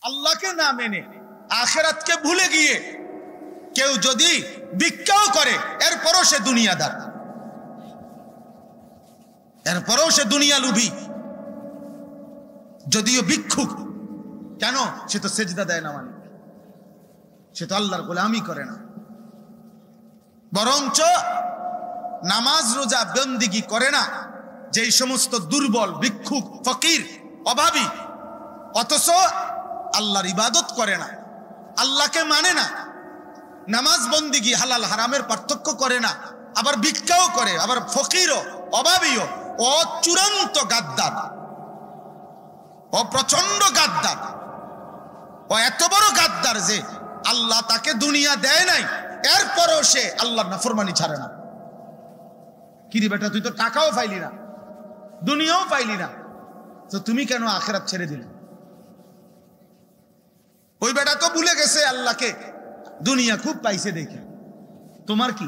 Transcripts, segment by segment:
আল্লাহকে না মেনে আখিরাতকে ভুলে গিয়ে কেউ যদি ভিক্ষাও করে এরপরও সে দুনিয়াদার, এরপরও সে দুনিয়া লুভী। যদিও ভিক্ষুক, কেন? সে তো সেজদা দেয় না, মানে সে তো আল্লাহর গোলামি করে না, বরঞ্চ নামাজ রোজা বন্দেগী করে না। যেই সমস্ত দুর্বল ভিক্ষুক, ফকির, অভাবী, অথচ আল্লাহর ইবাদত করে না, আল্লাহকে মানে না, নামাজ বন্দেগী হালাল হারামের পার্থক্য করে না, আবার ভিক্ষাও করে, আবার ফকিরও অভাবীও, ও চূড়ান্ত গাদ্দার, ও প্রচন্ড গাদ্দার। ও এত বড় গাদ্দার যে আল্লাহ তাকে দুনিয়া দেয় নাই, এরপরও সে আল্লাহর নাফরমানি ছাড়ে না। কিরে বেটা, তুই তো টাকাও পাইলি না, দুনিয়াও পাইলি না, তো তুমি কেন আখিরাত ছেড়ে দিলে? ওই বেটা তো ভুলে গেছে আল্লাহকে, দুনিয়া খুব পাইছে দেখে। তোমার কি?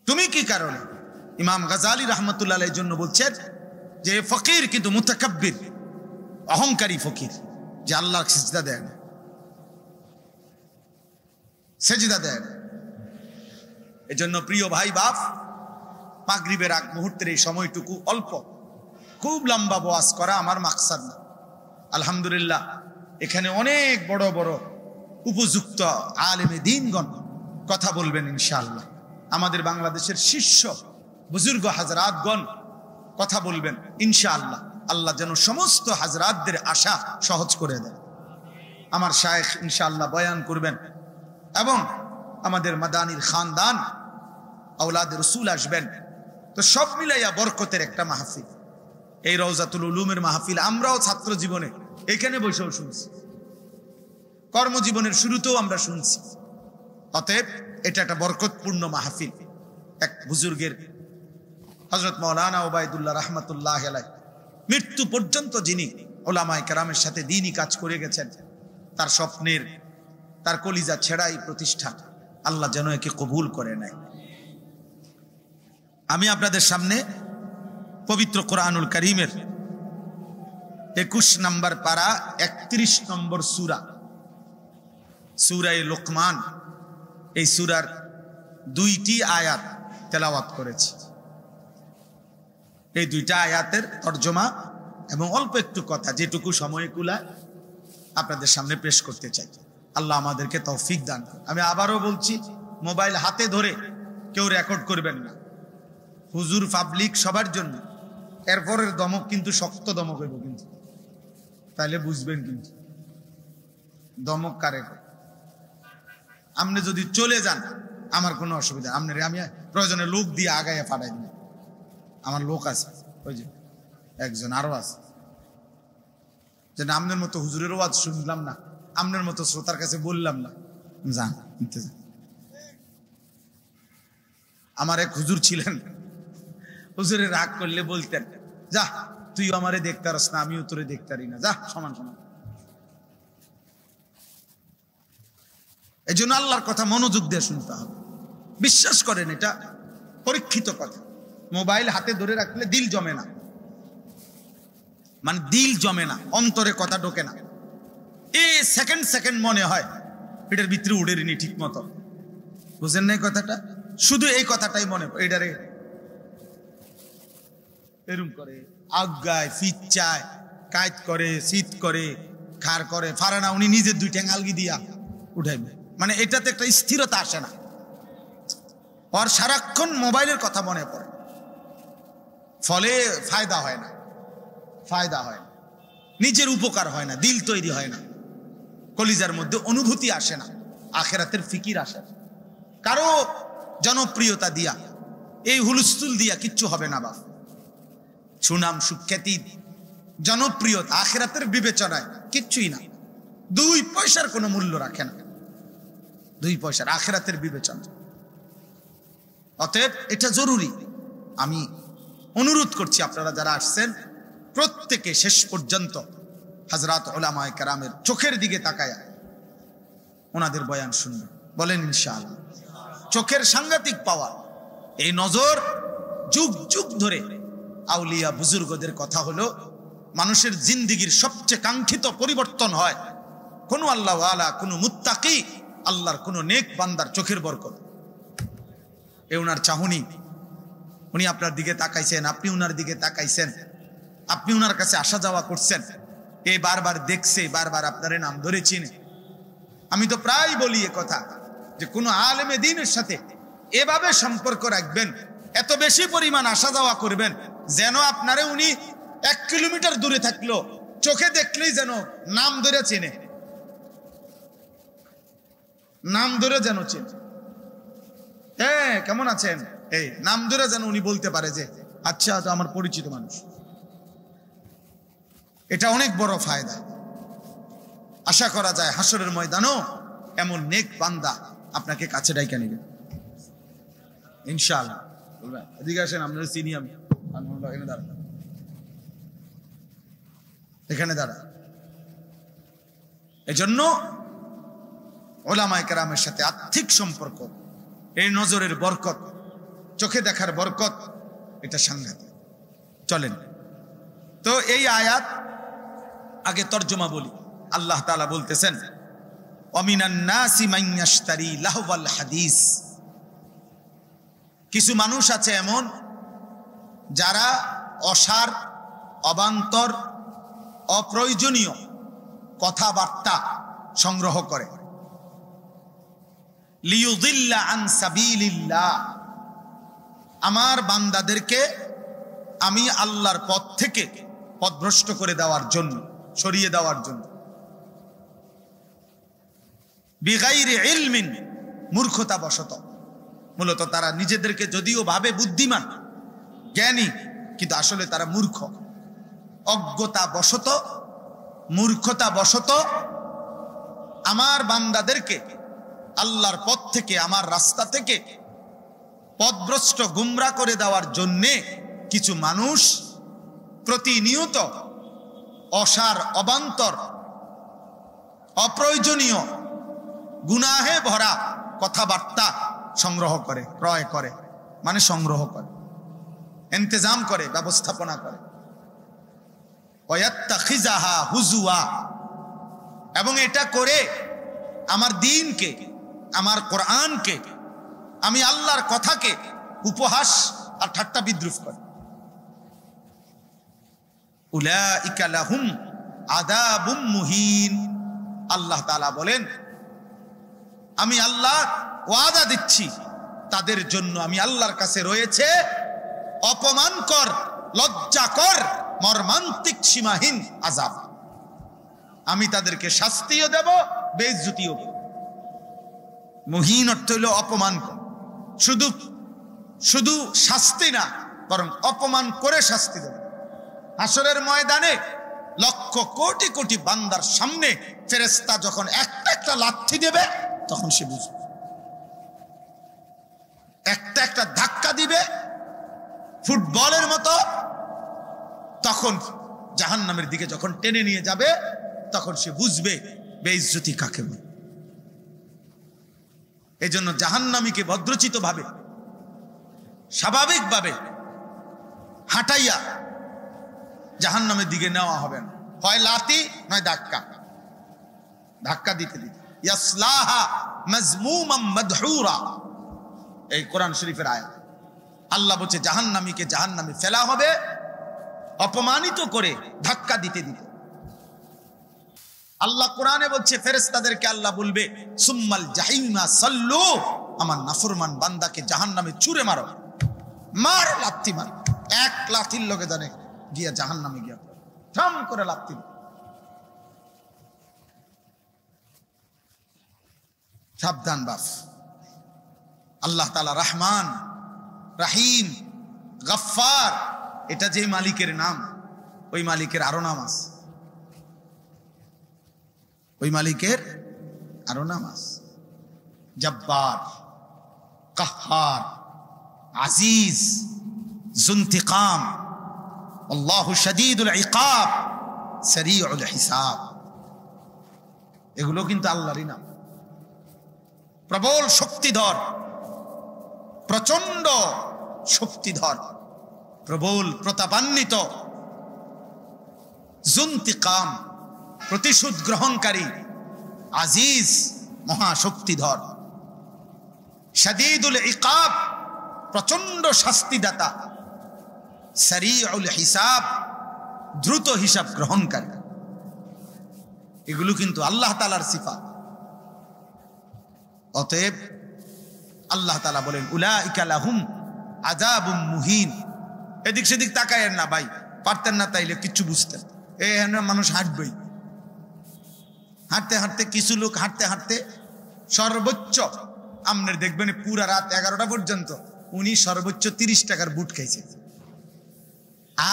তুমি কি কারণে? ইমাম গাজালি রাহমাতুল্লাহ আলাইহির জন্য বলছেন যে ফকির কিন্তু মুতাকাব্বির, অহংকারী ফকির, যে আল্লাহর সিজদা দেয় না, সেজদা দেয় না। এজন্য প্রিয় ভাই বাপ, মাগরিবের আগ মুহূর্তের এই সময়টুকু অল্প, খুব লম্বা ওয়াজ করা আমার মাকসাদ না। আলহামদুলিল্লাহ, এখানে অনেক বড় বড় উপযুক্ত আলেমে দ্বীনগণ কথা বলবেন ইনশাআল্লাহ। আমাদের বাংলাদেশের শীর্ষ বুজুর্গ হাজরাতগণ কথা বলবেন ইনশাআল্লাহ। আল্লাহ যেন সমস্ত হাজরাতদের আশা সহজ করে দেন। আমার শায়েখ ইনশাআল্লাহ বয়ান করবেন, এবং আমাদের মাদানির খানদান আওলাদ রসুল আসবেন। তো সব মিলাইয়া বরকতের একটা মাহফিল, এই রওজাতুল উলুমের মাহফিল। আমরাও ছাত্র জীবনে এখানে বসেও শুনছি, কর্মজীবনের শুরুতেও আমরা শুনছি। অতএব এটা একটা বরকতপূর্ণ মাহফিল। এক বুজুর্গের, হযরত মাওলানা ওবায়দুল্লাহ রাহমাতুল্লাহ আলাইহি, মৃত্যু পর্যন্ত যিনি উলামায়ে কেরামের সাথে দ্বীনি কাজ করে গেছেন, তার স্বপ্নের, তার কলিজা ছেড়াই প্রতিষ্ঠান, আল্লাহ যেন একে কবুল করে নেয়। আমি আপনাদের সামনে পবিত্র কোরআনুল কারীমের 21 নম্বর পারা 31 নম্বর সূরা, সূরা লোকমান, এই সূরার 2টি আয়াত তেলাওয়াত করেছি। এই 2টা আয়াতের তরজমা এবং অল্প একটু কথা, যেটুকু সময় কুলায় আপনাদের সামনে পেশ করতে চাই। আল্লাহ আমাদেরকে তৌফিক দান করুন। আমি আবারও বলছি, মোবাইল হাতে ধরে কেউ রেকর্ড করবেন না। হুজুর, পাবলিক সবার জন্য। এরপরের দমক কিন্তু শক্ত দমক হইব, কিন্তু তাইলে বুঝবেন কিন্তু দমক কারে। আপনি যদি চলে যান আমার কোনো অসুবিধা, আপনার আমি প্রয়োজনে লোক দিয়ে আগাইয়া পাঠাই দিন। আমার লোক আছে, ওই যে একজন আরো আছে, যে আপনার মতো হুজুরের ওয়াজ শুনলাম না, আপনার মতো শ্রোতার কাছে বললাম না, যান নিতে যান। আমার এক হুজুর ছিলেন, হুজুরে রাগ করলে বলতেন, যা তুই আমারে দেখতে পারস না, আমিও তোরে দেখতে পারি না, যা সমান সমান। এই জন্য আল্লাহর কথা মনোযোগ দিয়ে শুনতে হবে। বিশ্বাস করেন, এটা পরীক্ষিত কথা। মোবাইল হাতে ধরে রাখলে দিল জমে না, মানে দিল জমে না, অন্তরে কথা ঢোকে না। এই সেকেন্ড সেকেন্ড মনে হয় এটার ভিতরে উড়েরিনি ঠিক মতো। বুঝেন না এই কথাটা? শুধু এই কথাটাই মনে পড়ে, এটারে এরম করে, আজ্ঞায় ফিচ্চায়, কায়ত করে, শীত করে, খার করে, ফারে না, উনি নিজের 2 ঠ্যাং আলগি দিয়া উঠাইবে। মানে এটাতে একটা স্থিরতা আসে না, আর সারাক্ষণ মোবাইলের কথা মনে পড়ে, ফলে ফায়দা হয় না, ফায়দা হয় না, নিজের উপকার হয় না, দিল তৈরি হয় না, কলিজার মধ্যে অনুভূতি আসে না, আখিরাতের ফিকির আসে না। কারো জনপ্রিয়তা দিয়া, এই হুলস্থুল দিয়া কিচ্ছু হবে না বাপ। সুনাম, সুখ্যাতি, জনপ্রিয়তা আখিরাতের বিবেচনায় কিচ্ছুই না। 2 পয়সার কোনো মূল্য রাখে না, 2 পয়সার আখিরাতের বিবেচনা। অতএব এটা জরুরি। আমি অনুরোধ করছি, আপনারা যারা আসছেন প্রত্যেকে শেষ পর্যন্ত হযরত উলামায়ে কেরামের চোখের দিকে তাকায়া ওনাদের বয়ান শুনবেন। বলেন ইনশাআল্লাহ। চোখের সাংঘাতিক পাওয়া, এই নজর যুগ যুগ ধরে আউলিয়া বুজুর্গদের কথা হলো মানুষের জিন্দিগির সবচেয়ে কাঙ্ক্ষিত পরিবর্তন হয় কোন আল্লাহওয়ালা, কোন মুত্তাকি, আল্লাহর কোন নেক বান্দার চোখের বরকত। এ উনার চাহনি, উনি আপনার দিকে তাকাইছেন, আপনি উনার দিকে তাকাইছেন, আপনি উনার কাছে আসা যাওয়া করছেন, এ বারবার দেখছে, বারবার আপনার নাম ধরে চিনে। আমি তো প্রায় বলি এ কথা যে কোন আলেমে দ্বীনের সাথে এভাবে সম্পর্ক রাখবেন, এত বেশি পরিমাণ আসা যাওয়া করবেন যেন আপনারে উনি 1 কিলোমিটার দূরে থাকলো চোখে দেখলেই যেন নাম ধরে চেনে, নাম ধরে যেন চেনে। হ্যাঁ, কেমন আছেন, এই নাম ধরে যেন উনি বলতে পারে যে আচ্ছা, তো আমার পরিচিত মানুষ। এটা অনেক বড় ফায়দা। আশা করা যায় হাসরের ময়দানও এমন নেক বান্দা আপনাকে কাছে ডাইকা নেবে ইনশাআল্লাহ। বলবেন এদিকে আসেন, আপনার চিনি আমি, এখানে দাঁড়া, এখানে দাঁড়া। এজন্য উলামায়ে কেরামের সাথে আর্থিক সম্পর্ক, এই নজরের বরকত, চোখে দেখার বরকত, এটা সাংঘাতিক। চলেন তো এই আয়াত আগে তর্জমা বলি। আল্লাহ তাআলা বলতেছেন ওয়ামিনান নাসি মান ইয়াশতারি লাহওয়াল হাদিস। কিছু মানুষ আছে এমন যারা অসার, অবান্তর, অপ্রয়োজনীয় কথাবার্তা সংগ্রহ করে। লিয়ুদিল্লা আন সাবিলিল্লাহ, আমার বান্দাদেরকে আমি আল্লাহর পথ থেকে পথভ্রষ্ট করে দেওয়ার জন্য, সরিয়ে দেওয়ার জন্য। বিগাইরি ইলমিন, মূর্খতা বশত। মূলত তারা নিজেদেরকে যদিও ভাবে বুদ্ধিমান, জ্ঞানী, কিন্তু আসলে তারা মূর্খ। অজ্ঞতা বশত, মূর্খতা বশত আমার বান্দাদেরকে আল্লাহর পথ থেকে, আমার রাস্তা থেকে পথভ্রষ্ট, গুমরা করে দেওয়ার জন্যে কিছু মানুষ প্রতিনিয়ত অসার, অবান্তর, অপ্রয়োজনীয়, গুনাহে ভরা কথাবার্তা সংগ্রহ করে, ক্রয় করে, মানে সংগ্রহ করে, ইন্তজাম করে, ব্যবস্থাপনা করে। ওয়াত্তাখিজাহা হুজুয়া, এবং এটা করে আমার দ্বীনকে, আমার কোরআনকে, আমি আল্লাহর কথাকে উপহাস আর ঠাট্টা বিদ্রুপ করে। উলাইকা লাহুম আযাবুম মুহিন। আল্লাহ তাআলা বলেন, আমি আল্লাহ ওয়াদা দিচ্ছি তাদের জন্য আমি আল্লাহর কাছে রয়েছে অপমানকর, লজ্জাকর, মর্মান্তিক, সীমাহীন আযাব। আমি তাদেরকে শাস্তিও দেব, বেইজ্জতিও দেব। মুহিন অর্থ হইল অপমানকর। শুধু শাস্তি না, বরং অপমান করে শাস্তি দেব। হাসরের ময়দানে লক্ষ কোটি কোটি বান্দার সামনে ফেরেশতা যখন একটা একটা লাথি দেবে, তখন সে বুঝবে। একটা একটা ধাক্কা দিবে ফুটবলের মতো, তখন জাহান্নামের দিকে যখন টেনে নিয়ে যাবে, তখন সে বুঝবে বেইজ্জতি কাকে বলে। এই জন্য জাহান্নামীকে ভদ্রচিত ভাবে, স্বাভাবিকভাবে হাঁটাইয়া জাহান্নামের দিকে নেওয়া হবে না। হয় লাথি, নয় ধাক্কা। ধাক্কা দিতে দিতে ইয়াসলাহা মাজমুমান মাদহুরা, এই কোরআন শরীফের আয়াত। আল্লাহ বলছে জাহান্নামীকে জাহান্নামে ফেলা হবে, অপমানিত করে, ধাক্কা দিতে দিতে। আল্লাহ কোরআনে বলছে ফেরেশতাদেরকে আল্লাহ বলবে সুম্মাল জাহিমা সাল্লু, আমার নাফরমান বান্দাকে জাহান্নামে ছুঁড়ে মারো, মার, লাথি মার। এক লাথির লগে জানে গিয়া জাহান্নামে গিয়া থাম করে লাথি। সাবধান বাপ। আল্লাহ তাআলা রহমান, রাহিম, গফফার, এটা যে মালিকের নাম, ওই মালিকের আরো নাম আছে। ওই মালিকের আরো নাম আছে। জব্বার, কাহ্হার, আজিজ, যুনতিকাম, আল্লাহু শাদীদুল ইকাব, সারিউল হিসাব। এগুলো কিন্তু আল্লাহরই নাম। প্রবল শক্তিধর, প্রচন্ড শক্তিধর, প্রবল প্রতাপান্বিত, জুনতিকাম, প্রতিশোধ গ্রহণকারী, আজিজ, মহাশক্তিধর, শাদীদুল ইকাব, প্রচন্ড শাস্তিদাতা, সারিউল হিসাব, দ্রুত হিসাব গ্রহণকারী। এগুলো কিন্তু আল্লাহ তাআলার সিফাত। অতএব আল্লাহ তাআলা বলেন উলাইকা লাহুম আযাবুম মুহিন। এদিক সেদিক তাকায়েন না ভাই, পারতেন না তাইলে কিচ্ছু বুঝতেন। মানুষ হাঁটবেই, হাঁটতে হাঁটতে কিছু লোক হাঁটতে হাঁটতে সর্বোচ্চ আপনার দেখবেন পুরা রাত 11টা পর্যন্ত উনি সর্বোচ্চ 30 টাকার বুট খাইছে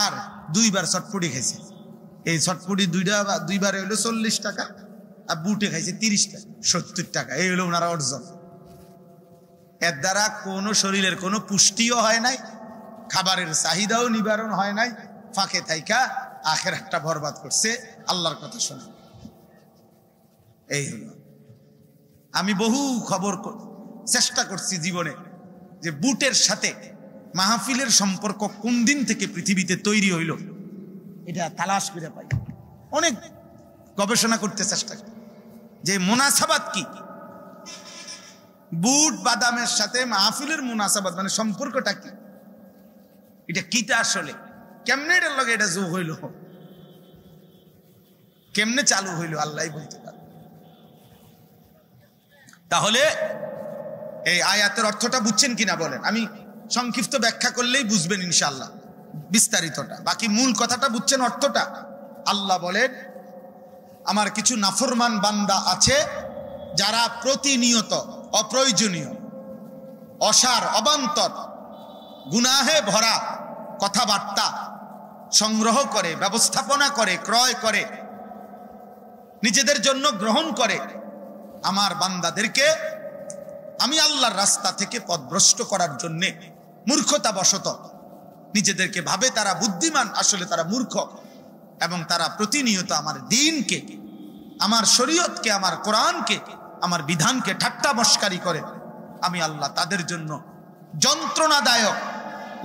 আর 2বার চটপটি খাইছে। এই চটপটি দুইবারে হলো 40 টাকা আর বুটে খাইছে 30 টাকা, 70 টাকা। এই হলো ওনারা অর্জন। এর দ্বারা কোনো শরীরের কোনো পুষ্টিও হয় নাই, খাবারের চাহিদাও নিবারণ হয় নাই, ফাঁকে থাইকা আখিরাতটা বরবাদ করছে। আল্লাহর কথা শোনা। এই হলো, আমি বহু খবর চেষ্টা করছি জীবনে যে বুটের সাথে মাহফিলের সম্পর্ক কোন দিন থেকে পৃথিবীতে তৈরি হইল, এটা তালাশ করে পাই। অনেক গবেষণা করতে চেষ্টা করি যে মুনাসাবাত কি, বুট বাদামের সাথে মাহফিলের মুনাসাবাত মানে সম্পর্কটা কি, এটা কিটা আসলে কেমনে এটার লগে এটা যোগ হইল, কেমনে চালু হইল আল্লাহই বলতে পারে। তাহলে এই আয়াতের অর্থটা বুঝছেন কিনা বলেন? আমি সংক্ষিপ্ত ব্যাখ্যা করলেই বুঝবেন ইনশাআল্লাহ বিস্তারিতটা। বাকি মূল কথাটা বুঝছেন, অর্থটা? আল্লাহ বলেন আমার কিছু নাফরমান বান্দা আছে যারা প্রতিনিয়ত অপ্রয়োজনীয়, অসার, অবান্তর, গুনাহে ভরা কথাবার্তা সংগ্রহ করে, ব্যবস্থাপনা করে, ক্রয় করে, নিজেদের জন্য গ্রহণ করে। আমার বান্দাদেরকে আমি আল্লাহর রাস্তা থেকে পথভ্রষ্ট করার জন্যে মূর্খতাবশত নিজেদেরকে ভাবে তারা বুদ্ধিমান, আসলে তারা মূর্খ। এবং তারা প্রতিনিয়ত আমার দ্বীনকে, আমার শরীয়তকে, আমার কোরআনকে, আমার বিধানকে ঠাট্টা মস্কারি করে। আমি আল্লাহ তাদের জন্য যন্ত্রণাদায়ক,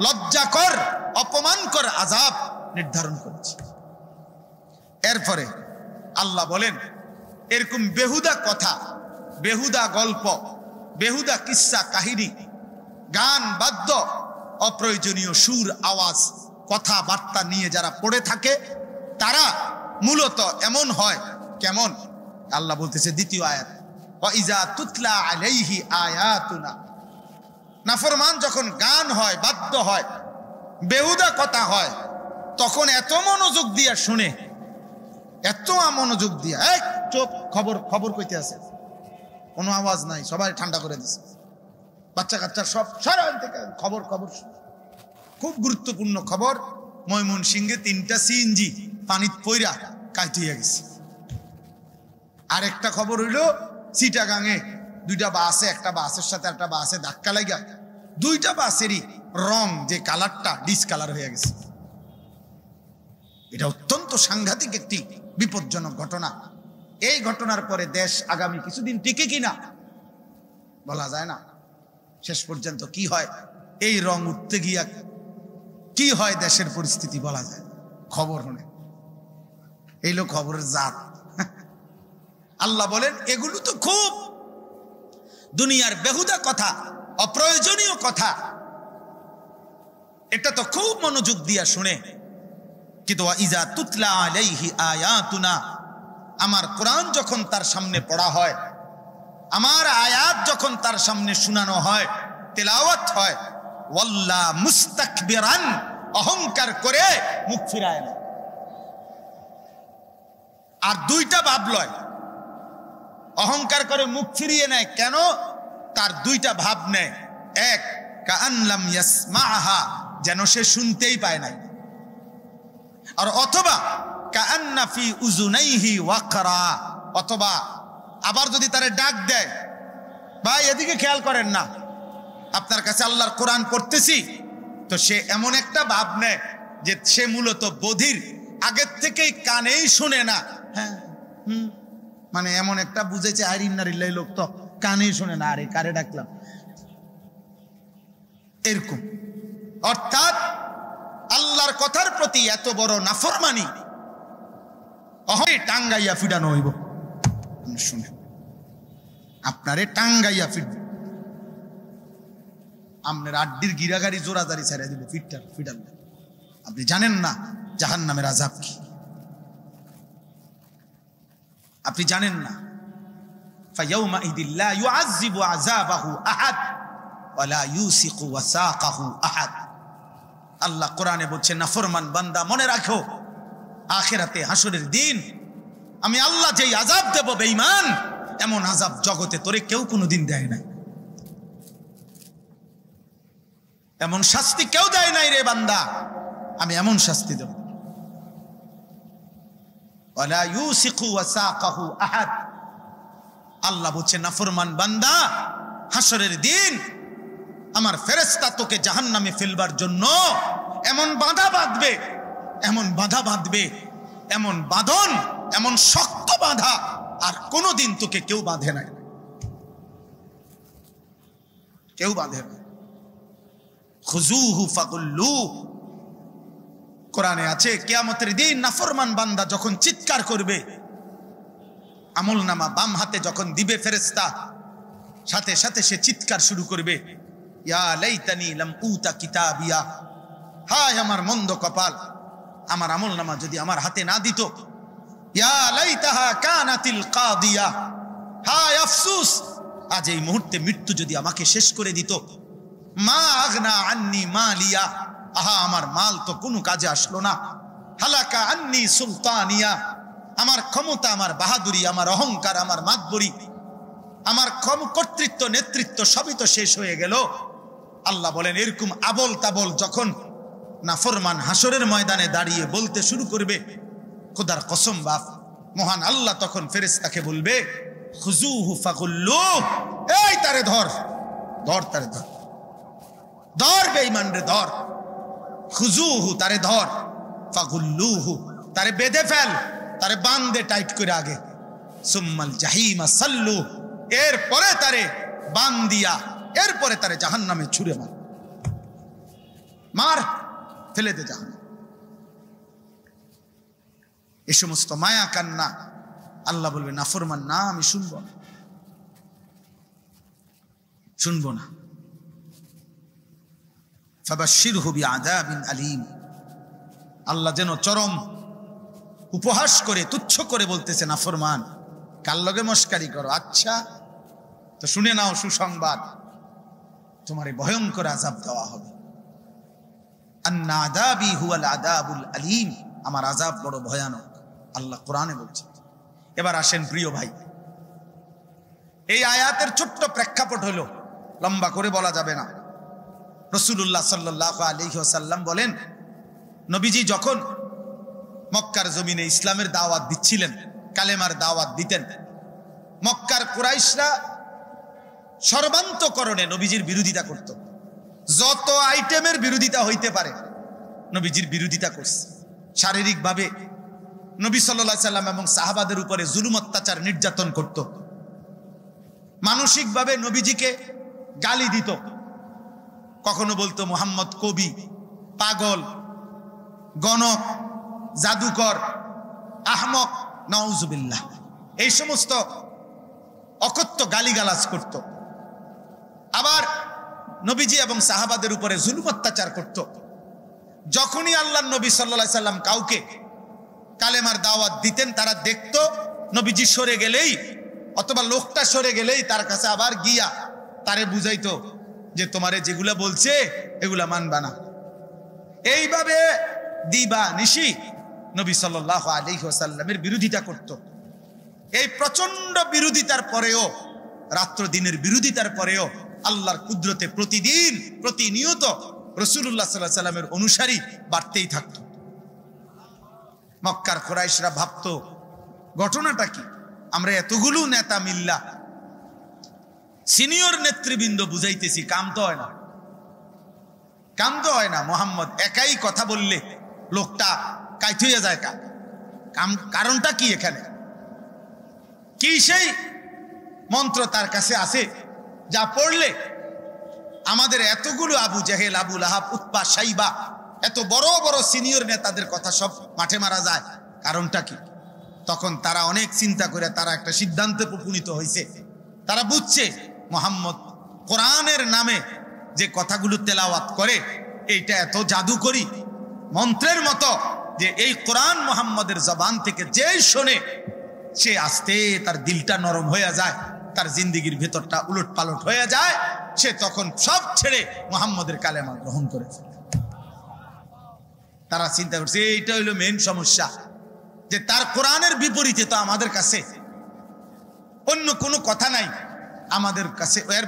লজ্জাকর, অপমানকর আযাব নির্ধারণ করেছি। এরপরে আল্লাহ বলেন এরকম বেহুদা কথা, বেহুদা গল্প, বেহুদা কিস্সা কাহিনী, গান, বাদ্য, অপ্রয়োজনীয় সুর, আওয়াজ, কথাবার্তা নিয়ে যারা পড়ে থাকে তারা মূলত এমন হয় কেমন? আল্লাহ বলতেছে দ্বিতীয় আয়াত, ওয়াইজা তুতলা আলাইহি আয়াতুনা। নাফরমান যখন গান হয়, বাদ্য হয়, বেহুদা কথা হয়, তখন এত মনোযোগ দিয়া শুনে, এত মনোযোগ দিয়া, এক চোখ, খবর খবর কইতে আছে, কোনো আওয়াজ নাই, সবাই ঠান্ডা করে দিছে, বাচ্চা কাচ্চা সব সারা থেকে খবর খবর। খুব গুরুত্বপূর্ণ খবর, ময়মনসিংহে 3টা সিএনজি পানিত পইরা কাইতে হয়ে গেছে। আরেকটা খবর হইল চিটাগাঙে 2টা বাসে, একটা বাসের সাথে একটা বাসে ধাক্কা লাগা 2টা বাসেরই রং যে কালারটা ডিসকালার হয়ে গেছে। এটা অত্যন্ত সাংঘাতিক একটি বিপজ্জনক ঘটনা। এই ঘটনার পরে দেশ আগামী কিছুদিন টিকে কিনা বলা যায় না। শেষ পর্যন্ত কি হয়, এই রং উঠতে গিয়া কি হয় দেশের পরিস্থিতি বলা যায়। খবর হলে এই লোক খবরের জাত। আল্লাহ বলেন এগুলো তো খুব দুনিয়ার বেহুদা কথা, অপ্রয়োজনীয় কথা, এটা তো খুব মনোযোগ দিয়া শুনে। কিন্তু ইজা তুতলা আলাইহি আয়াতুনা, আমার কোরআন যখন তার সামনে পড়া হয়, আমার আয়াত যখন তার সামনে শোনানো হয়, তেলাওয়াত হয়, ওয়াল্লা মুস্তাকবিরান, অহংকার করে মুখ ফিরায় না। আর 2টা ভাব লয়, অহংকার করে মুখ ফিরিয়ে নেয় কেন? তার 2টা ভাব নেয়। এক, কাআনলাম ইয়াসমাআহা, যেন সে শুনতেই পায় নাই। আর অথবা কাআন্না ফি উযুনাইহি ওয়াকরা, অথবা আবার যদি তারে ডাক দেয়, ভাই এদিকে খেয়াল করেন না, আপনার কাছে আল্লাহর কোরআন পড়তেছি, তো সে এমন একটা ভাব নেয় যে সে মূলত বধির, আগের থেকেই কানেই শুনে না। হ্যাঁ, মানে এমন একটা বুঝেছে আইরিন্নারিল্লাহ, লোক তো কানেই শুনে না, আরে কারে ডাকলাম, এরকম। অর্থাৎ আল্লাহর কথার প্রতি এত বড় নাফরমানি, অহনে টাঙ্গাইয়া ফিডানো হইব। শুনে আপনারে টাঙ্গাইয়া ফিডবে, আপনার আড্ডির গিরাগাড়ি জোরাজারি ছেড়ে দিবে ফিডাল। আপনি জানেন না জাহান্নামের আযাব কি, আপনি জানেন না। ফায়াউমা ইদিল্লা ইউআযযিবু আযাবাহু আহাদ ওয়া লা ইউসিকু ওয়াসাকাহু আহাদ। আল্লাহ কোরআনে বলছেন, নাফরমান বান্দা মনে রাখো, আখিরাতে হাসরের দিন আমি আল্লাহ যেই আযাব দেব বেঈমান, এমন আযাব জগতে তোরে কেউ কোনোদিন দেয় নাই, এমন শাস্তি কেউ দেয় নাই রে বান্দা, আমি এমন শাস্তি দেব। ওয়া লা ইউসিকু ওয়াসাকাহু আহাদ। আল্লাহ বলছেন, নাফরমান বান্দা হাসরের দিন আমার ফেরেশতা তোকে জাহান্নামে ফেলবার জন্য এমন বাঁধা বাঁধবে, এমন বাঁধা বাঁধবে, এমন বাঁধন, এমন শক্ত বাঁধা আর কোনোদিন তোকে কেউ বাঁধে নাই, কেউ বাঁধে না। খুযুহু ফাগুল্লু, কোরআনে আছে কিয়ামতের দিন নাফরমান বান্দা যখন চিৎকার করবে, আমলনামা বাম হাতে যখন দিবে ফেরেশতা, সাথে সাথে সে চিৎকার শুরু করবে, ইয়া লাইতানি লাম উতা কিতাবিয়া, হায় আমার মন্দ কপাল, আমার আমলনামা যদি আমার হাতে না দিত। ইয়া লাইতাহা কানাতিল কাদিয়া, হায় আফসোস, আজ এই মুহূর্তে মৃত্যু যদি আমাকে শেষ করে দিত। মা আগনা আন্নি মালিয়া, আহা আমার মাল তো কোনো কাজে আসলো না। হালাকা আন্নি সুলতানিয়া, আমার ক্ষমতা, আমার বাহাদুরি, আমার অহংকার, আমার মাতবরি, আমার কর্তৃত্ব, নেতৃত্ব সবই তো শেষ হয়ে গেল। আল্লাহ বলেন, এরকম আবল তাবল যখন নাফরমান হাসরের ময়দানে দাঁড়িয়ে বলতে শুরু করবে, খোদার কসম বাপ, মহান আল্লাহ তখন ফেরেশতাকে বলবে, খুযুহু ফাগুল্লু, এই তারে ধর, ধর তারে ধর, ধর বেঈমান রে ধর। খুযুহু, তারে ধর, ফাগুল্লুহু, তারে বেঁধে ফেল, তারে বাঁধে টাইট করে আগে। সুম্মাল জাহিমা সাল্লু, এরপরে তারে বান দিয়া, এরপরে তারে জাহান্নামে ছুঁড়ে মার, মার ফেলে দে জাহান্নামে। এই সমস্ত মায়া কান্না আল্লাহ বলবে, নাফরমান না, আমি শুনবো না, শুনবো না। ফাবাশশিরহু বিআযাবিন আলীম, আল্লাহ যেন চরম উপহাস করে, তুচ্ছ করে বলতেছে, নাফরমান কার লগে মস্কারি করো? আচ্ছা তো শুনে নাও সুসংবাদ, তোমার ভয়ঙ্কর আযাব দেওয়া হবে। আন্না আযাবি হুয়াল আযাবুল আলীম, আমার আযাব বড় ভয়ানক, আল্লাহ কোরআনে বলছে। এবার আসেন প্রিয় ভাই, এই আয়াতের ছোট্ট প্রেক্ষাপট হলো, লম্বা করে বলা যাবে না। রাসূলুল্লাহ সাল্লাল্লাহু আলাইহি ওয়াসাল্লাম বলেন, নবীজি যখন মক্কার জমিনে ইসলামের দাওয়াত দিচ্ছিলেন, কালেমার দাওয়াত দিতেন, মক্কার কুরাইশরা সর্বান্তকরণে নবীজির বিরোধিতা করত। যত আইটেমের বিরোধিতা হইতে পারে নবীজির বিরোধিতা করছে। শারীরিকভাবে নবী সাল্লাল্লাহু আলাইহি সাল্লাম এবং সাহাবাদের উপরে জুলুম অত্যাচার নির্যাতন করত, মানসিকভাবে নবীজিকে গালি দিত, কখনো বলতো মুহাম্মদ কবি, পাগল, গণক, জাদুকর, আহমক, নাউজুবিল্লাহ, এই সমস্ত অকথ্য গালিগালাজ করত। আবার নবীজি এবং সাহাবাদের উপরে জুলুম অত্যাচার করত। যখনই আল্লাহর নবী সাল্লাল্লাহু আলাইহি সাল্লাম কাউকে কালেমার দাওয়াত দিতেন, তারা দেখতো নবীজি সরে গেলেই অথবা লোকটা সরে গেলেই তার কাছে আবার গিয়া তারে বুঝাইতো যে তোমারে যেগুলা বলছে এগুলা মানবা না। এইভাবে দিবা নিশি নবী সাল্লাল্লাহু আলাইহি ওয়াসাল্লামের বিরোধিতা করত। এই প্রচন্ড বিরোধিতার পরেও, রাত্র দিনের বিরোধিতার পরেও আল্লাহর কুদরতে প্রতিদিন প্রতিনিয়ত রাসূলুল্লাহ সাল্লাল্লাহু আলাইহি ওয়াসাল্লামের অনুসারী বাড়তেই থাকত। মক্কার কুরাইশরা ভাবতো, ঘটনাটা কি, আমরা এতগুলো নেতা মিল্লা সিনিয়র নেতৃবৃন্দ বুঝাইতেছি, কাম তো হয় না, কাম তো হয় না। মুহাম্মদ একাই কথা বললে লোকটা কাইত হইয়া যায়, কারণটা কি এখানে? কি সেই মন্ত্র তার কাছে আছে যা পড়লে আমাদের এতগুলো আবু জেহেল, আবু লাহাব, উতবা, সাইবা, এত বড় বড় সিনিয়র নেতাদের কথা সব মাঠে মারা যায়? কারণটা কি? তখন তারা অনেক চিন্তা করে তারা একটা সিদ্ধান্তে উপনীত হয়েছে। তারা বুঝছে মুহাম্মদ কোরআনের নামে যে কথাগুলো তেলাওয়াত করে এইটা এত জাদুকরি মন্ত্রের মতো যে এই কোরআন মুহাম্মদের জবান থেকে যেই শোনে সে আস্তে তার দিলটা নরম হয়ে যায়, তার জিন্দেগির ভেতরটা উলট পালট হয়ে যায়, সে তখন সব ছেড়ে মুহাম্মদের কালেমা গ্রহণ করে। তারা চিন্তা করছে এইটা হইলো মেইন সমস্যা, যে তার কোরআনের বিপরীতে তো আমাদের কাছে অন্য কোনো কথা নাই, আমাদের কাছে এর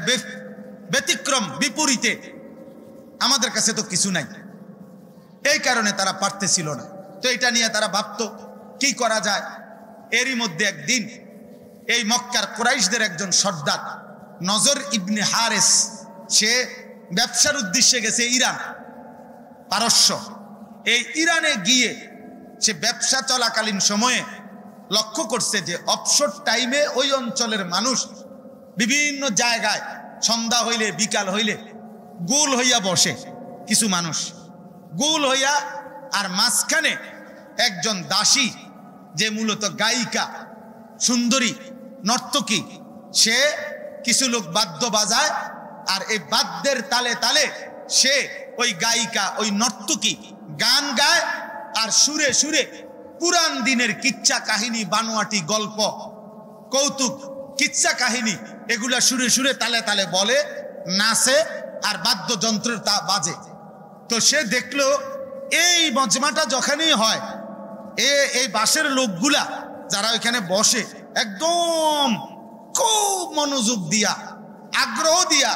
ব্যতিক্রম বিপরীতে আমাদের কাছে তো কিছু নাই। এই কারণে তারা পারতেছিল না। তো এটা নিয়ে তারা ভাবতো কি করা যায়। এরই মধ্যে একদিন এই মক্কার কুরাইশদের একজন সর্দার নজর ইবনে হারেস, সে ব্যবসার উদ্দেশ্যে গেছে ইরান, পারস্য। এই ইরানে গিয়ে সে ব্যবসা চলাকালীন সময়ে লক্ষ্য করছে যে অবসর টাইমে ওই অঞ্চলের মানুষ বিভিন্ন জায়গায় সন্ধ্যা হইলে বিকাল হইলে গোল হইয়া বসে, কিছু মানুষ গোল হইয়া, আর মাঝখানে একজন দাসী যে মূলত গায়িকা, সুন্দরী, নর্তকী, সে কিছু লোক বাদ্য বাজায়, আর এই বাদ্যের তালে তালে সে ওই গায়িকা, ওই নর্তকী গান গায়, আর সুরে সুরে পুরান দিনের কিচ্ছা কাহিনী, বানোয়াটি গল্প, কৌতুক, কিচ্ছা কাহিনী এগুলা সুরে সুরে তালে তালে বলে, নাচে, আর বাদ্যযন্ত্রের তা বাজে। তো সে দেখলো এই মজমাটা যখনই হয়, এই বাসের লোকগুলা যারা ওইখানে বসে একদম খুব মনোযোগ দিয়া, আগ্রহ দিয়া,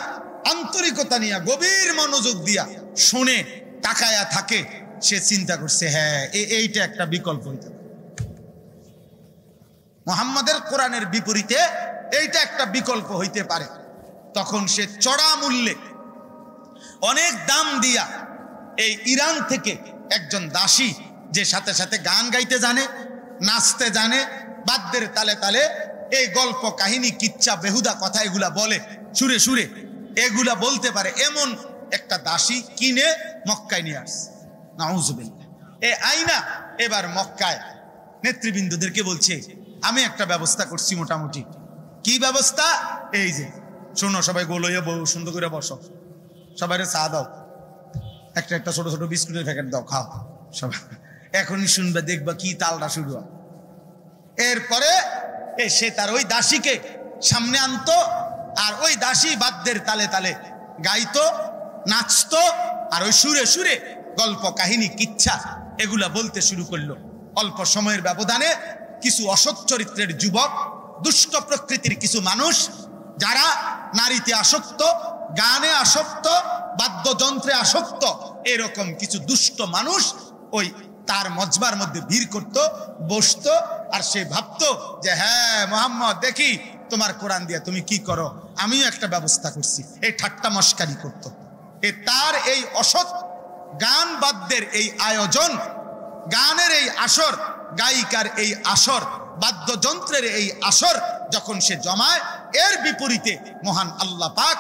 আন্তরিকতা নিয়ে গভীর মনোযোগ দিয়া শুনে তাকায়া থাকে। সে চিন্তা করছে হ্যাঁ এইটা একটা বিকল্প হইতে পারে, মুহাম্মাদের কোরআনের বিপরীতে এইটা একটা বিকল্প হইতে পারে। তখন সে চড়া মূল্যে অনেক দাম দিয়া এই ইরান থেকে একজন দাসী, যে সাথে সাথে গান গাইতে জানে, নাচতে জানে, বাদ্যের তালে তালে এই গল্প কাহিনী, কিচ্ছা, বেহুদা কথা এগুলা বলে, সুরে সুরে এগুলা বলতে পারে, এমন একটা দাসী কিনে মক্কায় নিয়ে আসছে। নাউজুবিল্লাহ। এই আইনা এবার মক্কায় নেতৃবৃন্দদেরকে বলছে আমি একটা ব্যবস্থা করছি মোটামুটি। কি ব্যবস্থা? এই যে শোনো, সবাই গোল হইয়া সুন্দর করে বসো, সবাই চা দাও, একটা একটা ছোট ছোট বিস্কুটের প্যাকেট দাও, খাও সবাই, এখনই শুনবে, দেখবা কি তালটা শুরু হয়। এরপরে সে তার ওই দাসীকে সামনে আনতো, আর ওই দাসী বাদ্যের তালে তালে গাইতো, নাচতো, আর ওই সুরে সুরে গল্প কাহিনী কিচ্ছা এগুলা বলতে শুরু করলো। অল্প সময়ের ব্যবধানে কিছু অসৎ চরিত্রের যুবক, দুষ্ট প্রকৃতির কিছু মানুষ, যারা নারীতে আসক্ত, গানে আসক্ত, বাদ্যযন্ত্রে আসক্ত, এরকম কিছু দুষ্ট মানুষ ওই তার মজবার মধ্যে ভিড় করত, বসতো, আর সে ভাবতো যে হ্যাঁ মুহাম্মদ, দেখি তোমার কোরআন দিয়ে তুমি কি করো, আমিও একটা ব্যবস্থা করছি। এই ঠাট্টা মস্কারি করত। তার এই অসৎ গান বাদ্যের এই আয়োজন, গানের এই আসর, গায়িকার এই আসর, বাদ্যযন্ত্রের এই আসর যখন সে জমায়, এর বিপরীতে মহান আল্লাহ পাক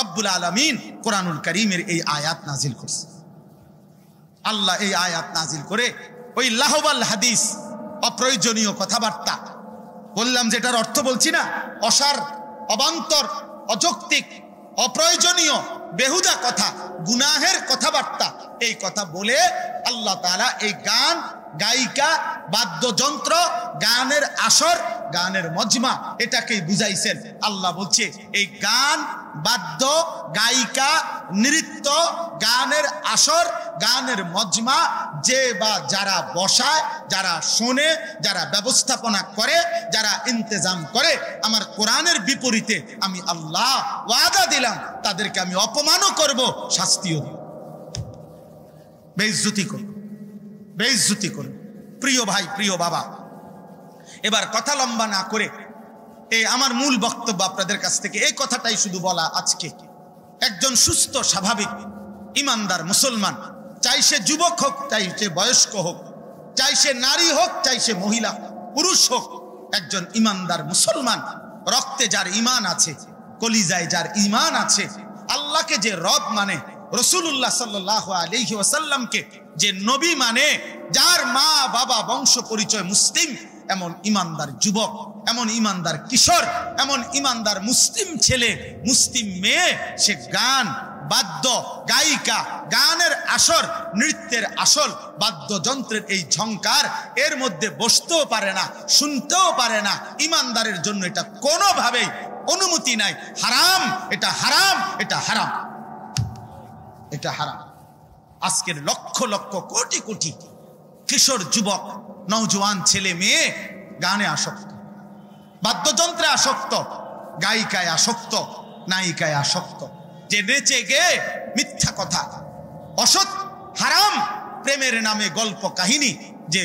রব্বুল আলামিন কোরআনুল কারীমের এই আয়াত নাজিল করছে। আল্লাহ এই আয়াত নাজিল করে ওই লাহবাল হাদিস, অপ্রয়োজনীয় কথাবার্তা, বললাম যেটার অর্থ বলছি না, অসার, অবান্তর, অযৌক্তিক, অপ্রয়োজনীয়, বেহুদা কথা, গুনাহের কথাবার্তা, এই কথা বলে আল্লাহ তাআলা এই গান, গায়িকা, বাদ্যযন্ত্র, গানের আসর, গানের মজমা এটাকেই বুঝাইছেন। আল্লাহ বলছে এই গান, বাদ্য, গায়িকা, নৃত্য, গানের আসর, গানের মজমা যে বা যারা বসায়, যারা শোনে, যারা ব্যবস্থাপনা করে, যারা ইন্তেজাম করে, আমার কোরআনের বিপরীতে আমি আল্লাহ ওয়াদা দিলাম তাদেরকে আমি অপমানও করব, শাস্তিও দিব, বেইজ্জতি করব, বেইজ্জতি করব। প্রিয় ভাই, প্রিয় বাবা, এবার কথা লম্বা না করে এই আমার মূল বক্তব্য আপনাদের কাছ থেকে এই কথাটাই শুধু বলা আজকে। একজন সুস্থ, স্বাভাবিক, ইমানদার মুসলমান, চাই সে যুবক হোক, চাই সে বয়স্ক হোক, চাই সে নারী হোক, চাই সে মহিলা, পুরুষ হোক, একজন ইমানদার মুসলমান, রক্তে যার ঈমান আছে, কলিজায় যার ঈমান আছে, আল্লাহকে যে রব মানে, রাসূলুল্লাহ সাল্লাল্লাহু আলাইহি ওয়াসাল্লামকে যে নবী মানে, যার মা বাবা বংশ পরিচয় মুসলিম এমন ইমানদার যুবক, এমন ইমানদার কিশোর, এমন ইমানদার মুসলিম ছেলে, মুসলিম মেয়ে, সে গান, বাদ্য, গায়িকা, গানের আসর, নৃত্যের আসর, বাদ্যযন্ত্রের এই ঝংকার এর মধ্যে বসতেও পারে না, শুনতেও পারে না। ইমানদারের জন্য এটা কোনোভাবেই অনুমতি নাই। হারাম, এটা হারাম, এটা হারাম, এটা হারাম। আজকের লক্ষ লক্ষ কোটি কোটি কিশোর যুবক, নওজোয়ান ছেলে মেয়ে গানে আসক্ত, বাদ্যযন্ত্রে আসক্ত, গায়িকায় আসক্ত, নায়িকায় আসক্ত, যে নেচে গে মিথ্যা কথা, অসৎ, হারাম প্রেমের নামে গল্প কাহিনী যে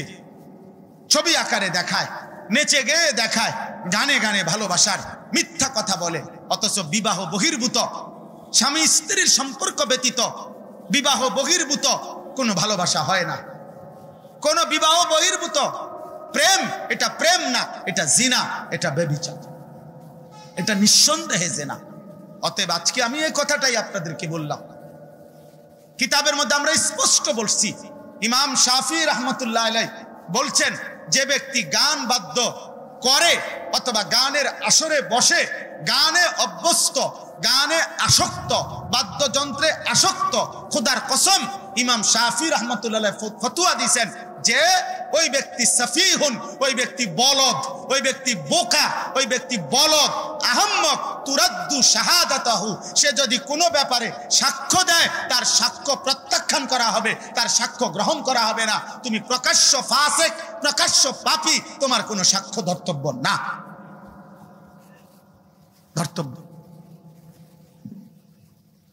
ছবি আকারে দেখায়, নেচে গে দেখায়, গানে গানে ভালোবাসার মিথ্যা কথা বলে। অথচ বিবাহ বহির্ভূত, স্বামী স্ত্রীর সম্পর্ক ব্যতীত বিবাহ বহির্ভূত কোনো ভালোবাসা হয় না। কোন বিবাহ বহির্ভূত প্রেম, এটা প্রেম না, এটা জিনা, এটা ব্যভিচার, এটা নিঃসন্দেহে জিনা। অতএব আজকে আমি এই কথাটাই আপনাদেরকে বললাম। কিতাবের মধ্যে আমরা স্পষ্ট বলছি, ইমাম শাফি রহমতুল্লাহ আলাইহি বলছেন, যে ব্যক্তি গান বাদ্য করে অথবা গানের আসরে বসে, গানে অভ্যস্ত, গানে আসক্ত, বাদ্যযন্ত্রে আসক্ত, খোদার কসম ইমাম শাফি রহমতুল্লাহ আলাইহি ফতোয়া দিয়েছেন যে ওই ব্যক্তি সাফিহুন, ওই ব্যক্তি বলদ, ওই ব্যক্তি বোকা, ওই ব্যক্তি বলদ, আহম্মক, তুরাদ্দু শাহাদাতাহু। সে যদি কোনো ব্যাপারে সাক্ষ্য দেয়, তার সাক্ষ্য প্রত্যাখ্যান করা হবে, তার সাক্ষ্য গ্রহণ করা হবে না। তুমি প্রকাশ্য ফাসিক, প্রকাশ্য পাপী, তোমার কোনো সাক্ষ্য ধর্তব্য না, ধর্তব্য।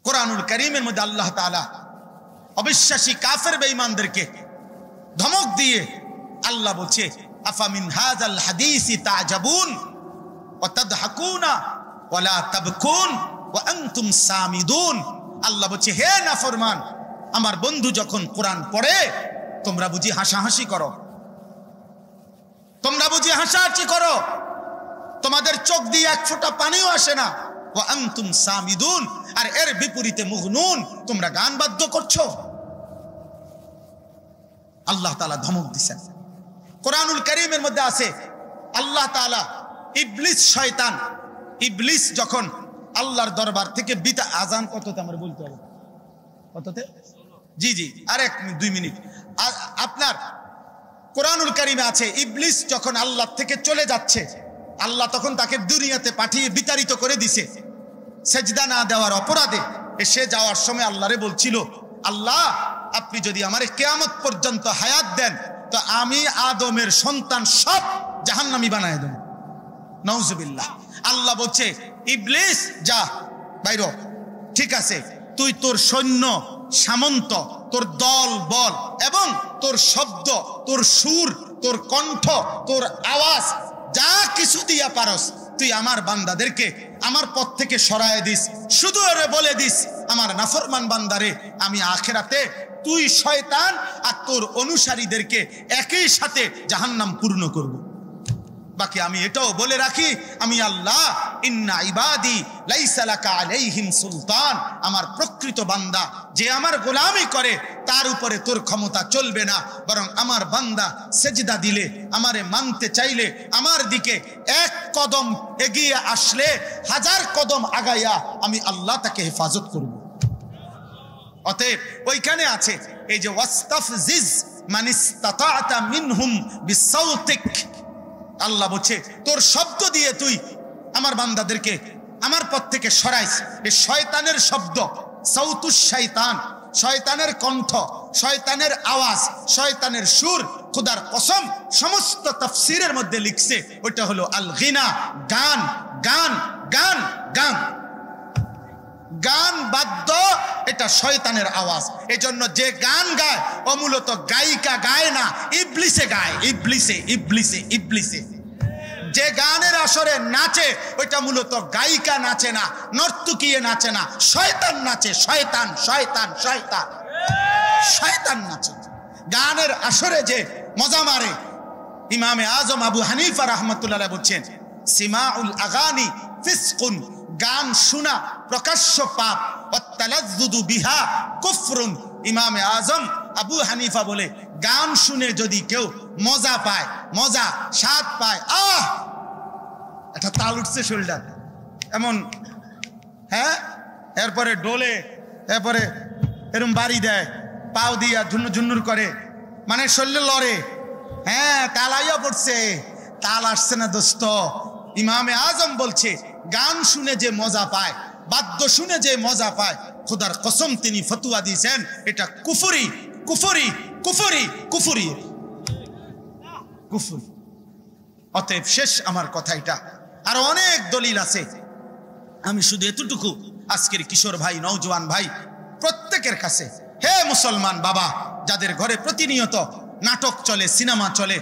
কোরআনুল কারীমের মধ্যে আল্লাহ তাআলা অবিশ্বাসী কাফের বেঈমানদেরকে ধমক দিয়ে আল্লাহ বলছে, আফামিন হাযাল হাদীসি তা'জাবুন ওয়া তাদহাকুনা ওয়া লা তাবকুন ওয়া আনতুম সামিদুন। আল্লাহ বলছে, হে নাফরমান, আমার বন্ধু যখন কোরআন পড়ে তোমরা বুঝি হাসাহাসি করো, তোমরা বুঝি হাসাহাসি করো, তোমাদের চোখ দিয়ে এক ফোঁটা পানিও আসে না। ওয়া আনতুম সামিদুন, আর এর বিপরীতে মুগনুন, তোমরা গান বাদ্য করছো। আল্লাহ তাআলা ধমক দিয়েছেন। কোরআনুল কারীমের মধ্যে আছে, আল্লাহ তাআলা ইবলিস, শয়তান, ইবলিস যখন আল্লাহর দরবার থেকে আজান কততে আমরা বলতে হবে, কততে? জি জি, আর 1-2 মিনিট। আপনার কোরআনুল কারীমে আছে, ইবলিস যখন আল্লাহ থেকে চলে যাচ্ছে, আল্লাহ তখন তাকে দুনিয়াতে পাঠিয়ে বিতাড়িত করে দিছে সেজদা না দেওয়ার অপরাধে। সে যাওয়ার সময় আল্লাহরে বলছিল, আল্লাহ আপনি যদি আমারে কিয়ামত পর্যন্ত হায়াত দেন তো আমি আদমের সন্তান সব জাহান্নামী বানায় দেব। নাউজুবিল্লাহ। আল্লাহ বলছে, ইবলিস যা বাইরো, ঠিক আছে, তুই তোর সৈন্য সামন্ত, তোর দল বল এবং তোর শব্দ, তোর সুর, তোর কণ্ঠ, তোর আওয়াজ, যা কিছু দিয়া পারস তুই আমার বান্দাদেরকে আমার পথ থেকে সরায় দিস। শুধু ওরে বলে দিস, আমার নাফরমান বান্দারে আমি আখিরাতে তুই শয়তান আর তোর অনুসারীদেরকে একই সাথে জাহান্নাম পূর্ণ করব। বাকি আমি এটাও বলে রাখি, আমি আল্লাহ, ইন্না ইবাদি লাইসা লাকা আলাইহিম সুলতান, আমার প্রকৃত বান্দা যে আমার গোলামি করে তার উপরে তোর ক্ষমতা চলবে না, বরং আমার বান্দা সেজদা দিলে, আমারে মানতে চাইলে, আমার দিকে এক কদম এগিয়ে আসলে 1000 কদম আগাইয়া আমি আল্লাহ তাকে হেফাজত করব। অতএব ওইখানে আছে এই যে ওয়াস্তাফজিজ মানিস্তাতা'তা মিনহুম বিসাউতিক, আল্লাহ বলছে তোর শব্দ দিয়ে তুই আমার বান্দাদেরকে আমার পথ থেকে সরাইস। এই শয়তানের শব্দ, সাউতুশ শয়তান, শয়তানের কণ্ঠ, শয়তানের আওয়াজ, শয়তানের সুর, খোদার কসম সমস্ত তাফসীরের মধ্যে লিখছে ওইটা হলো আল গিনা, গান, গান, গান, গান, গান বাদ্য, এটা শয়তানের আওয়াজ। এজন্য যে গান গায় ও মূলত গায়িকা গায় না, ইবলিসে গায়, ইবলিসে, ইবলিসে, ইবলিসে। যে গানের আসরে নাচে ওইটা মূলত গায়িকা নাচে না, নর্তকীয়ে নাচে না, শয়তান নাচে, শয়তান, শয়তান, শয়তান, শয়তান নাচে। গানের আসরে যে মজা মারে, ইমামে আজম আবু হানিফা রাহমাতুল্লাহ আলাইহি বলছেন, সিমাউল আগানি ফিসকুন, গান শোনা প্রকাশ্য পাপ, ওয়াত্তালাজ্জুদু বিহা কুফরুন। ইমামে আজম আবু হানিফা বলে গান শুনে যদি কেউ মজা পায়, মজা স্বাদ পায়, একটা তাল উঠছে শোল্ডার এমন, হ্যাঁ, এরপরে ডোলে, এরপরে এরম বাড়ি দেয়, পাও দিয়া ঝুন্নুর ঝুন্নুর করে, মানে শরীরে লড়ে, হ্যাঁ, তালাইয়া পড়ছে, তাল আসছে না দোস্ত। ইমামে আজম বলছে গান শুনে যে মজা পায়, বাদ্য শুনে যে মজা পায়, খোদার কসম তিনি ফতুয়া দিয়েছেন এটা কুফরি, কুফরি, কুফরি, কুফরি, কুফরি। অতএব শেষ আমার কথা এটা, আর অনেক দলিল আছে, আমি শুধু এতটুকু আজকের কিশোর ভাই, নওজোয়ান ভাই প্রত্যেকের কাছে, হে মুসলমান বাবা, যাদের ঘরে প্রতিনিয়ত নাটক চলে, সিনেমা চলে,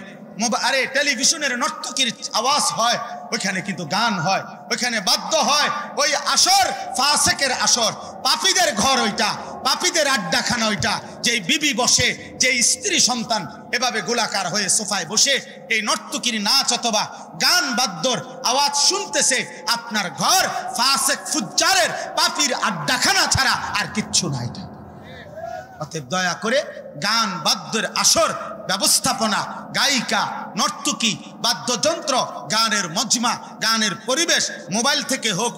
আরে টেলিভিশনের নর্তকীর আওয়াজ হয়, ওইখানে কিন্তু গান হয়, ওইখানে বাদ্য হয়, ওই আসর ফাসেকের আসর, পাপীদের ঘর ওইটা, পাপীদের আড্ডাখানা ওইটা, যেই বিবি বসে, যেই স্ত্রী সন্তান এভাবে গোলাকার হয়ে সোফায় বসে এই নর্তকীর নাচ অথবা গান বাদ্যর আওয়াজ শুনতেছে, আপনার ঘর ফাসেক ফুজ্জারের পাপীর আড্ডাখানা ছাড়া আর কিচ্ছু নাই। অতএব দয়া করে গান বাদ্যের আসর ব্যবস্থাপনা, গায়িকা, নর্তকী, বাদ্যযন্ত্র, গানের মজমা, গানের পরিবেশ, মোবাইল থেকে হোক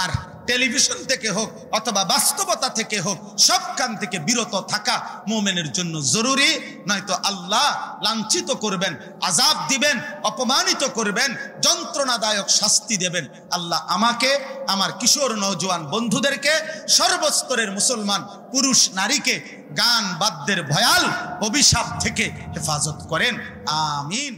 আর টেলিভিশন থেকে হোক অথবা বাস্তবতা থেকে হোক, সবখান থেকে বিরত থাকা মুমিনের জন্য জরুরি, নয়তো আল্লাহ লাঞ্ছিত করবেন, আযাব দিবেন, অপমানিত করবেন, যন্ত্রণাদায়ক শাস্তি দেবেন। আল্লাহ আমাকে, আমার কিশোর নওজোয়ান বন্ধুদেরকে, সর্বস্তরের মুসলমান পুরুষ নারীকে গান বাদ্যের ভয়াল অভিশাপ থেকে হেফাজত করেন, আমিন।